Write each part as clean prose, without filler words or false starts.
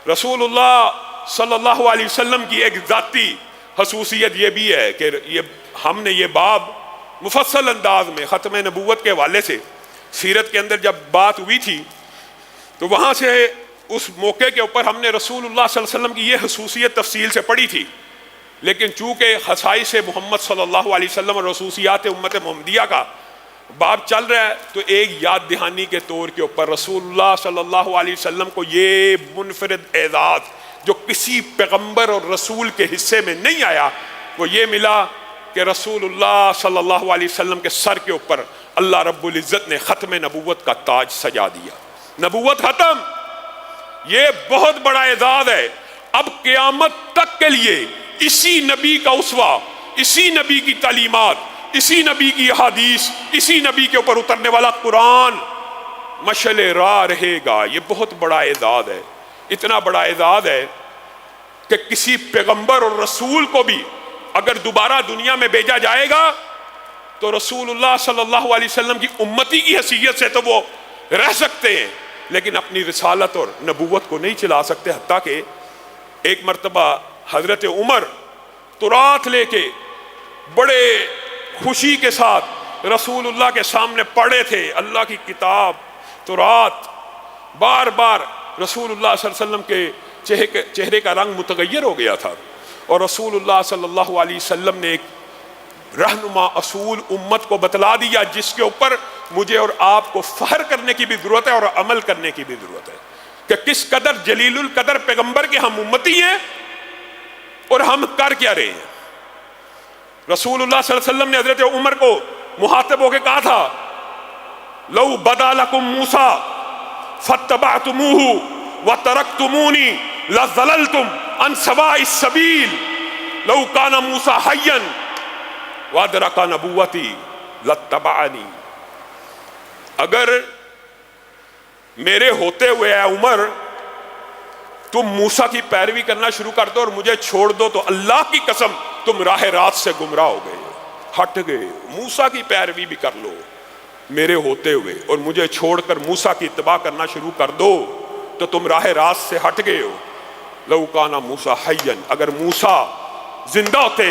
رسول اللہ صلی اللہ علیہ وسلم کی ایک ذاتی خصوصیت یہ بھی ہے کہ ہم نے یہ باب مفصل انداز میں ختم نبوت کے حوالے سے سیرت کے اندر جب بات ہوئی تھی تو وہاں سے اس موقع کے اوپر ہم نے رسول اللہ صلی اللہ علیہ وسلم کی یہ خصوصیت تفصیل سے پڑھی تھی، لیکن چونکہ خصائص محمد صلی اللہ علیہ وسلم اور خصوصیات امت محمدیہ کا باب چل رہا ہے تو ایک یاد دہانی کے طور کے اوپر رسول اللہ صلی اللہ علیہ وسلم کو یہ منفرد اعزاز جو کسی پیغمبر اور رسول کے حصے میں نہیں آیا وہ یہ ملا کہ رسول اللہ صلی اللہ علیہ وسلم کے سر کے اوپر اللہ رب العزت نے ختم نبوت کا تاج سجا دیا۔ نبوت ختم، یہ بہت بڑا اعزاز ہے۔ اب قیامت تک کے لیے اسی نبی کا اسوہ، اسی نبی کی تعلیمات، اسی نبی کی احادیث، اسی نبی کے اوپر اترنے والا قرآن مشعل راہ رہے گا۔ یہ بہت بڑا اعزاز ہے، اتنا بڑا اعزاز ہے کہ کسی پیغمبر اور رسول کو بھی اگر دوبارہ دنیا میں بھیجا جائے گا تو رسول اللہ صلی اللہ علیہ وسلم کی امتی کی حیثیت سے تو وہ رہ سکتے ہیں، لیکن اپنی رسالت اور نبوت کو نہیں چلا سکتے۔ حتیٰ کہ ایک مرتبہ حضرت عمر تورات لے کے بڑے خوشی کے ساتھ رسول اللہ کے سامنے پڑھے تھے، اللہ کی کتاب تورات۔ بار بار رسول اللہ صلی اللہ علیہ وسلم کے چہرے کا رنگ متغیر ہو گیا تھا، اور رسول اللہ صلی اللہ علیہ وسلم نے ایک رہنما اصول امت کو بتلا دیا جس کے اوپر مجھے اور آپ کو فخر کرنے کی بھی ضرورت ہے اور عمل کرنے کی بھی ضرورت ہے کہ کس قدر جلیل القدر پیغمبر کے ہم امتی ہیں اور ہم کر کیا رہے ہیں۔ رسول اللہ صلی اللہ علیہ وسلم نے حضرت عمر کو مخاطب ہو کے کہا تھا لو بدا لکم موسیٰ فاتبعتموہ وترکتمونی لظللتم عن سواء السبیل لو کان موسیٰ حیا وادرک نبوتی لاتبعنی۔ اگر میرے ہوتے ہوئے اے عمر تم موسیٰ کی پیروی کرنا شروع کر دو اور مجھے چھوڑ دو تو اللہ کی قسم تم راہ راست سے گمراہ ہو گئے، ہٹ گئے۔ موسیٰ کی پیروی بھی کر لو میرے ہوتے ہوئے اور مجھے چھوڑ کر موسیٰ کی اتباع کرنا شروع کر دو تو تم راہ راست سے ہٹ گئے ہو۔ لو کان موسیٰ حیا، اگر موسیٰ زندہ ہوتے،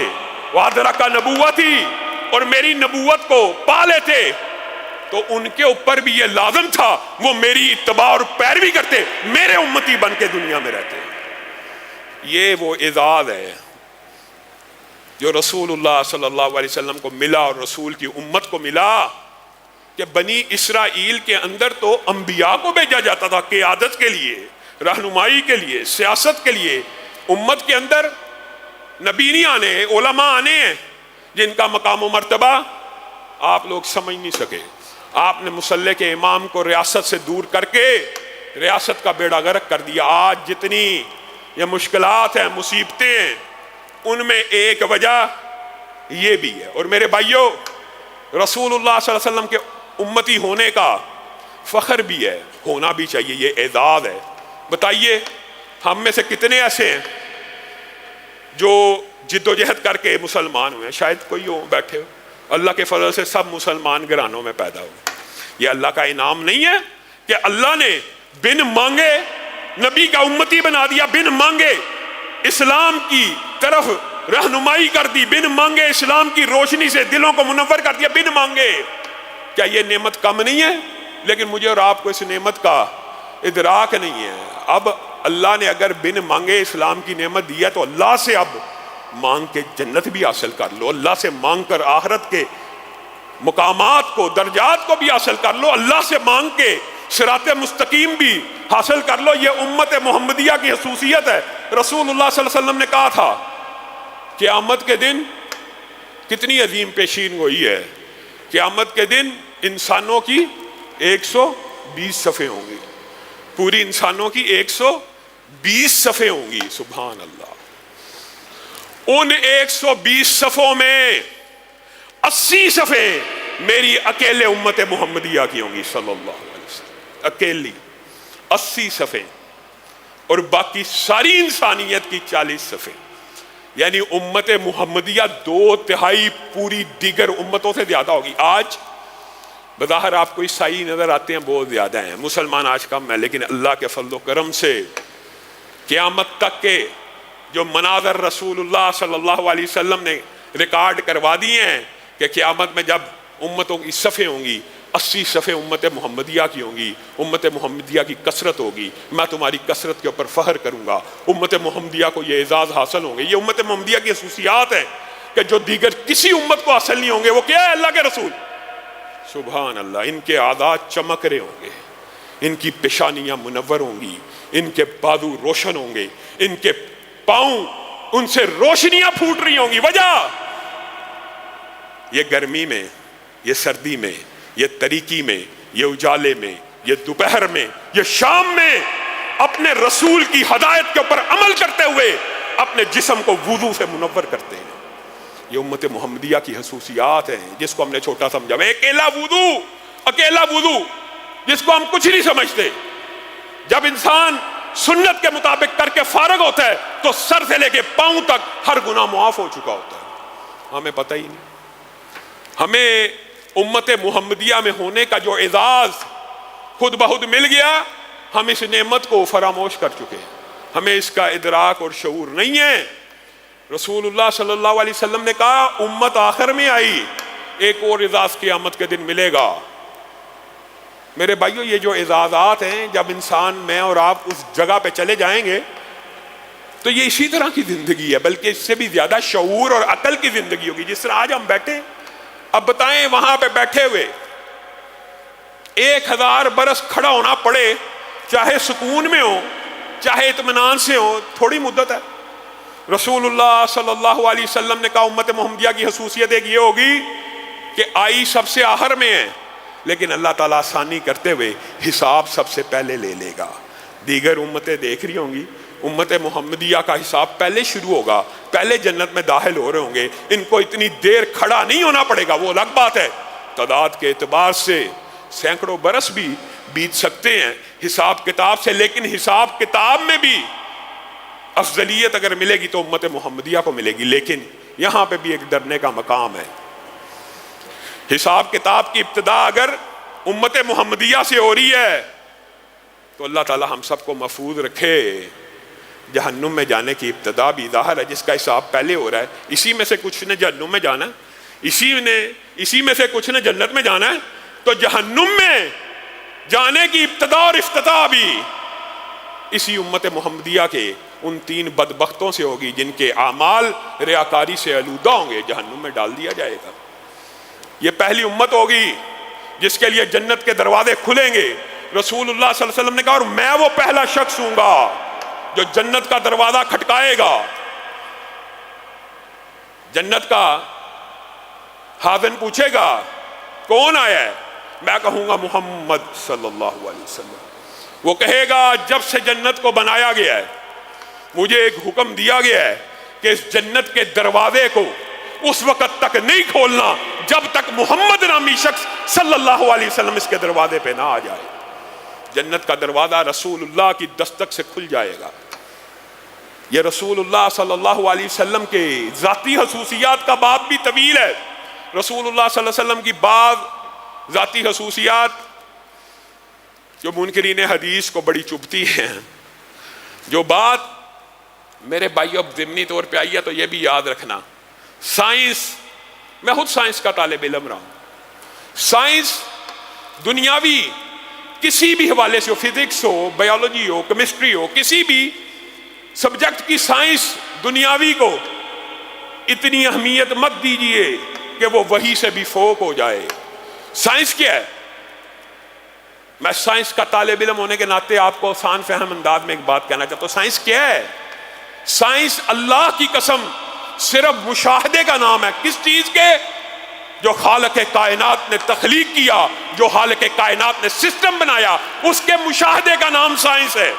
وادرک نبوتی، اور میری نبوت کو پا لیتے تو ان کے اوپر بھی یہ لازم تھا وہ میری اتباع اور پیروی کرتے، میرے امتی بن کے دنیا میں رہتے۔ یہ وہ اعزاز ہے جو رسول اللہ صلی اللہ علیہ وسلم کو ملا اور رسول کی امت کو ملا کہ بنی اسرائیل کے اندر تو انبیاء کو بھیجا جاتا تھا قیادت کے لیے، رہنمائی کے لیے، سیاست کے لیے۔ امت کے اندر نبی نہیں آنے، علماء آنے ہیں جن کا مقام و مرتبہ آپ لوگ سمجھ نہیں سکے۔ آپ نے مصلی کے امام کو ریاست سے دور کر کے ریاست کا بیڑا غرق کر دیا۔ آج جتنی یہ مشکلات ہیں، مصیبتیں ہیں، ان میں ایک وجہ یہ بھی ہے۔ اور میرے بھائیوں، رسول اللہ صلی اللہ علیہ وسلم کے امتی ہونے کا فخر بھی ہے، ہونا بھی چاہیے، یہ اعزاز ہے۔ بتائیے ہم میں سے کتنے ایسے ہیں جو جد و جہد کر کے مسلمان ہوئے ہیں؟ شاید کوئی ہو بیٹھے ہو۔ اللہ کے فضل سے سب مسلمان گھرانوں میں پیدا ہوئے۔ یہ اللہ کا انعام نہیں ہے کہ اللہ نے بن مانگے نبی کا امتی بنا دیا، بن مانگے اسلام کی طرف رہنمائی کر دی، بن مانگے اسلام کی روشنی سے دلوں کو منور کر دیا، بن مانگے۔ کیا یہ نعمت کم نہیں ہے؟ لیکن مجھے اور آپ کو اس نعمت کا ادراک نہیں ہے۔ اب اللہ نے اگر بن مانگے اسلام کی نعمت دی ہے تو اللہ سے اب مانگ کے جنت بھی حاصل کر لو، اللہ سے مانگ کر آخرت کے مقامات کو، درجات کو بھی حاصل کر لو، اللہ سے مانگ کے صراط مستقیم بھی حاصل کر لو۔ یہ امت محمدیہ کی خصوصیت ہے۔ رسول اللہ صلی اللہ علیہ وسلم نے کہا تھا قیامت کے دن کتنی عظیم پیشین گوئی ہے، قیامت کے دن انسانوں کی 120 صفیں ہوں گی، پوری انسانوں کی 120 صفیں ہوں گی۔ سبحان اللہ۔ ان 120 صفوں میں 80 صفیں میری اکیلے امت محمدیہ کی ہوں گی صلی اللہ علیہ وسلم، اکیلی 80 صفیں، اور باقی ساری انسانیت کی 40 صفیں، یعنی امت محمدیہ 2/3 پوری دیگر امتوں سے زیادہ ہوگی۔ آج بظاہر آپ کو عیسائی نظر آتے ہیں، بہت زیادہ ہیں، مسلمان آج کم ہے، لیکن اللہ کے فضل و کرم سے قیامت تک کے جو مناظر رسول اللہ صلی اللہ علیہ وسلم نے ریکارڈ کروا دیے ہیں کہ قیامت میں جب امتوں کی صفیں ہوں گی، 80 صفیں امت محمدیہ کی ہوں گی، امت محمدیہ کی کثرت ہوگی، میں تمہاری کثرت کے اوپر فخر کروں گا، امت محمدیہ کو یہ اعزاز حاصل ہوں گے۔ یہ امت محمدیہ کی خصوصیات ہیں کہ جو دیگر کسی امت کو حاصل نہیں ہوں گے۔ وہ کیا ہے؟ اللہ کے رسول، سبحان اللہ۔ ان کے عادات چمک رہے ہوں گے، ان کی پیشانیاں منور ہوں گی، ان کے بازو روشن ہوں گے، ان کے پاؤں ان سے روشنیاں پھوٹ رہی ہوں گی۔ وجہ یہ گرمی میں، یہ سردی میں، یہ تاریکی میں، یہ اجالے میں، یہ دوپہر میں، یہ شام میں اپنے رسول کی ہدایت کے اوپر عمل کرتے ہوئے اپنے جسم کو وضو سے منور کرتے ہیں۔ یہ امت محمدیہ کی خصوصیات ہیں جس کو ہم نے چھوٹا سمجھا۔ اکیلا وضو جس کو ہم کچھ نہیں سمجھتے۔ جب انسان سنت کے مطابق کر کے فارغ ہوتا ہے تو سر سے لے کے پاؤں تک ہر گناہ معاف ہو چکا ہوتا ہے۔ ہمیں پتہ ہی نہیں۔ ہمیں امت محمدیہ میں ہونے کا جو اعزاز خود بخود مل گیا، ہم اس نعمت کو فراموش کر چکے ہیں، ہمیں اس کا ادراک اور شعور نہیں ہے۔ رسول اللہ صلی اللہ علیہ وسلم نے کہا امت آخر میں آئی، ایک اور اعزاز قیامت کے دن ملے گا۔ میرے بھائیو، یہ جو اعزازات ہیں، جب انسان میں اور آپ اس جگہ پہ چلے جائیں گے تو یہ اسی طرح کی زندگی ہے، بلکہ اس سے بھی زیادہ شعور اور عقل کی زندگی ہوگی۔ جس طرح آج ہم بیٹھے، اب بتائیں وہاں پہ بیٹھے ہوئے 1000 برس کھڑا ہونا پڑے، چاہے سکون میں ہو چاہے اطمینان سے ہو، تھوڑی مدت ہے۔ رسول اللہ صلی اللہ علیہ وسلم نے کہا امت محمدیہ کی خصوصیت ایک یہ ہوگی کہ آئی سب سے آخر میں ہے، لیکن اللہ تعالیٰ آسانی کرتے ہوئے حساب سب سے پہلے لے لے گا۔ دیگر امتیں دیکھ رہی ہوں گی، امت محمدیہ کا حساب پہلے شروع ہوگا، پہلے جنت میں داخل ہو رہے ہوں گے، ان کو اتنی دیر کھڑا نہیں ہونا پڑے گا۔ وہ الگ بات ہے، تعداد کے اعتبار سے سینکڑوں برس بھی بیت سکتے ہیں حساب کتاب سے، لیکن حساب کتاب میں بھی افضلیت اگر ملے گی تو امت محمدیہ کو ملے گی۔ لیکن یہاں پہ بھی ایک ڈرنے کا مقام ہے۔ حساب کتاب کی ابتدا اگر امت محمدیہ سے ہو رہی ہے تو اللہ تعالی ہم سب کو محفوظ رکھے۔ جہنم میں جانے کی ابتدا بھی ظاہر ہے، جس کا حساب پہلے ہو رہا ہے، اسی میں سے کچھ نے جہنم میں جانا ہے، اسی میں سے کچھ نے جنت میں جانا ہے۔ تو جہنم میں جانے کی ابتدا اور افتتاح بھی اسی امت محمدیہ کے ان 3 بدبختوں سے ہوگی جن کے اعمال ریاکاری سے آلودہ ہوں گے، جہنم میں ڈال دیا جائے گا۔ یہ پہلی امت ہوگی جس کے لیے جنت کے دروازے کھلیں گے۔ رسول اللہ صلی اللہ علیہ وسلم نے کہا اور میں وہ پہلا شخص ہوں گا جو جنت کا دروازہ کھٹکائے گا۔ جنت کا خازن پوچھے گا کون آیا ہے؟ میں کہوں گا محمد صلی اللہ علیہ وسلم۔ وہ کہے گا جب سے جنت کو بنایا گیا ہے مجھے ایک حکم دیا گیا ہے کہ اس جنت کے دروازے کو اس وقت تک نہیں کھولنا جب تک محمد نامی شخص صلی اللہ علیہ وسلم اس کے دروازے پہ نہ آ جائے۔ جنت کا دروازہ رسول اللہ کی دستک سے کھل جائے گا۔ یہ رسول اللہ صلی اللہ علیہ وسلم کے ذاتی خصوصیات کا باب بھی طویل ہے۔ رسول اللہ صلی اللہ علیہ وسلم کی بعض ذاتی خصوصیات جو منکرین حدیث کو بڑی چبھتی ہیں، جو بات میرے بھائی اب ضمنی طور پہ آئی ہے تو یہ بھی یاد رکھنا۔ سائنس، میں خود سائنس کا طالب علم رہا ہوں، سائنس دنیاوی کسی بھی حوالے سے ہو، فزکس ہو، بایولوجی ہو، کیمسٹری ہو، کسی بھی سبجیکٹ کی سائنس دنیاوی کو اتنی اہمیت مت دیجئے کہ وہ وحی سے بھی فوق ہو جائے۔ سائنس کیا ہے؟ میں سائنس کا طالب علم ہونے کے ناطے آپ کو آسان فہم انداز میں ایک بات کہنا چاہتا ہوں۔ سائنس کیا ہے؟ سائنس اللہ کی قسم صرف مشاہدے کا نام ہے۔ کس چیز کے؟ جو خالق کائنات نے تخلیق کیا، جو خالق کائنات نے سسٹم بنایا، اس کے مشاہدے کا نام سائنس ہے۔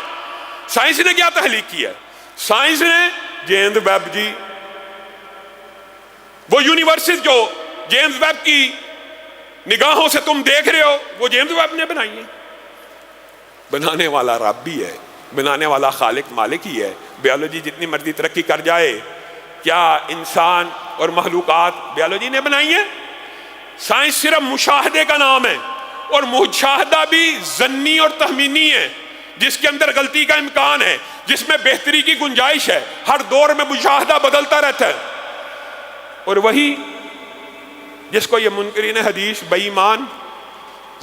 سائنس نے کیا تخلیق کیا؟ سائنس نے جیمز ویب جی، وہ یونیورسز جو جیمز ویب کی نگاہوں سے تم دیکھ رہے ہو وہ جیمز ویب نے بنائی ہے۔ بنانے والا رب بھی ہے، بنانے والا خالق مالک ہی ہے۔ بیالوجی جتنی مرضی ترقی کر جائے، کیا انسان اور مخلوقات بیالوجی نے بنائی ہے؟ سائنس صرف مشاہدے کا نام ہے، اور مشاہدہ بھی ظنی اور تخمینی ہے۔ جس کے اندر غلطی کا امکان ہے، جس میں بہتری کی گنجائش ہے، ہر دور میں مشاہدہ بدلتا رہتا ہے. اور وہی جس کو یہ منکرین حدیث بے ایمان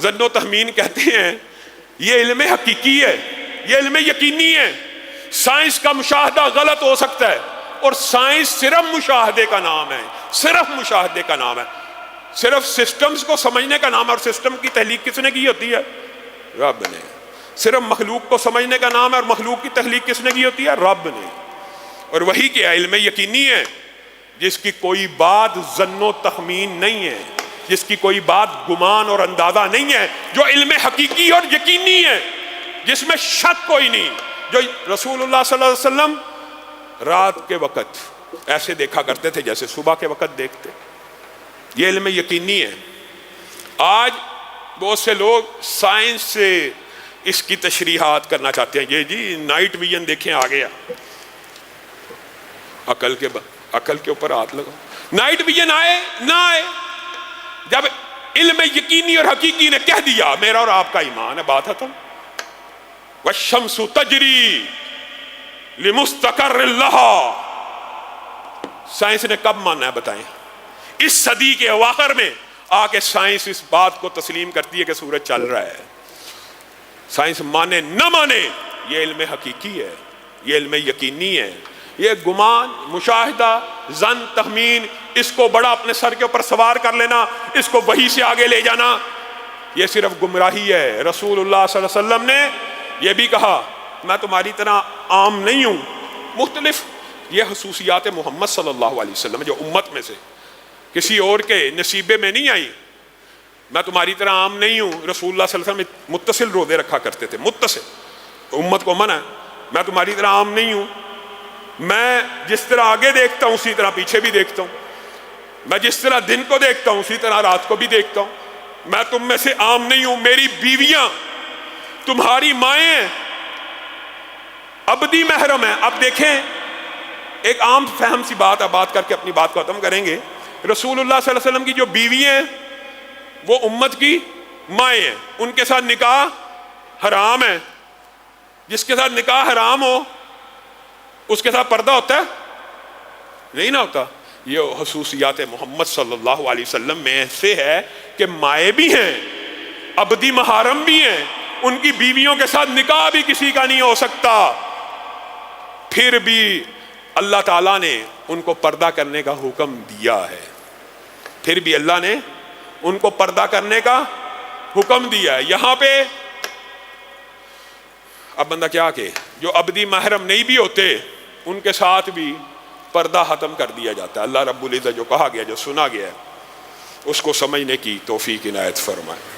ظن و تخمین کہتے ہیں، یہ علم حقیقی ہے، یہ علم یقینی ہے. سائنس کا مشاہدہ غلط ہو سکتا ہے، اور سائنس صرف مشاہدے کا نام ہے، صرف مشاہدے کا نام ہے، صرف سسٹمز کو سمجھنے کا نام ہے. اور سسٹم کی تحلیق کس نے کی ہوتی ہے؟ رب نے. صرف مخلوق کو سمجھنے کا نام ہے، اور مخلوق کی تحلیق کس نے کی ہوتی ہے؟ رب نے. اور وہی کیا علم یقینی ہے، جس کی کوئی بات ظن و تخمین نہیں ہے، جس کی کوئی بات گمان اور اندازہ نہیں ہے، جو علم حقیقی اور یقینی ہے، جس میں شک کوئی نہیں. جو رسول اللہ صلی اللہ علیہ وسلم رات کے وقت ایسے دیکھا کرتے تھے جیسے صبح کے وقت دیکھتے، یہ علم یقینی ہے. آج بہت سے لوگ سائنس سے اس کی تشریحات کرنا چاہتے ہیں. یہ جی نائٹ ویژن دیکھیں آ گیا، عقل کے اوپر ہاتھ لگاؤ. نائٹ ویژن آئے نہ آئے، جب علم یقینی اور حقیقی نے کہہ دیا میرا اور آپ کا ایمان ہے، بات ختم. والشمس تجری لمستقر لہا. سائنس نے کب مانا ہے بتائیں؟ اس صدی کے اواخر میں آ کے سائنس اس بات کو تسلیم کرتی ہے کہ سورج چل رہا ہے. سائنس مانے نہ مانے، یہ علم حقیقی ہے، یہ علم یقینی ہے. یہ گمان، مشاہدہ، ظن، تخمین، اس کو بڑا اپنے سر کے اوپر سوار کر لینا، اس کو وحی سے آگے لے جانا، یہ صرف گمراہی ہے. رسول اللہ صلی اللہ علیہ وسلم نے یہ بھی کہا میں تمہاری طرح عام نہیں ہوں. مختلف یہ خصوصیات محمد صلی اللہ علیہ وسلم جو امت میں سے کسی اور کے نصیبے میں نہیں آئی. میں تمہاری طرح عام نہیں ہوں. رسول اللہ صلی اللہ علیہ وسلم متصل روزے رکھا کرتے تھے، متصل. امت کو منع ہے، میں تمہاری طرح عام نہیں ہوں. میں جس طرح آگے دیکھتا ہوں اسی طرح پیچھے بھی دیکھتا ہوں. میں جس طرح دن کو دیکھتا ہوں اسی طرح رات کو بھی دیکھتا ہوں. میں تم میں سے عام نہیں ہوں. میری بیویاں تمہاری مائیں ہیں، ابدی محرم ہیں. اب دیکھیں ایک عام فہم سی بات ہے، بات کر کے اپنی بات کو ختم کریں گے. رسول اللہ صلی اللہ علیہ وسلم کی جو بیویاں ہیں وہ امت کی مائیں ہیں، ان کے ساتھ نکاح حرام ہے. جس کے ساتھ نکاح حرام ہو اس کے ساتھ پردہ ہوتا ہے؟ نہیں نہ ہوتا. یہ خصوصیات محمد صلی اللہ علیہ وسلم میں سے ہے کہ مائیں بھی ہیں، ابدی محارم بھی ہیں، ان کی بیویوں کے ساتھ نکاح بھی کسی کا نہیں ہو سکتا. پھر بھی اللہ تعالیٰ نے ان کو پردہ کرنے کا حکم دیا ہے. پھر بھی اللہ نے ان کو پردہ کرنے کا حکم دیا ہے. یہاں پہ اب بندہ کیا کہ جو ابدی محرم نہیں بھی ہوتے ان کے ساتھ بھی پردہ ختم کر دیا جاتا ہے. اللہ رب العزت جو کہا گیا، جو سنا گیا ہے، اس کو سمجھنے کی توفیق عنایت فرمائے.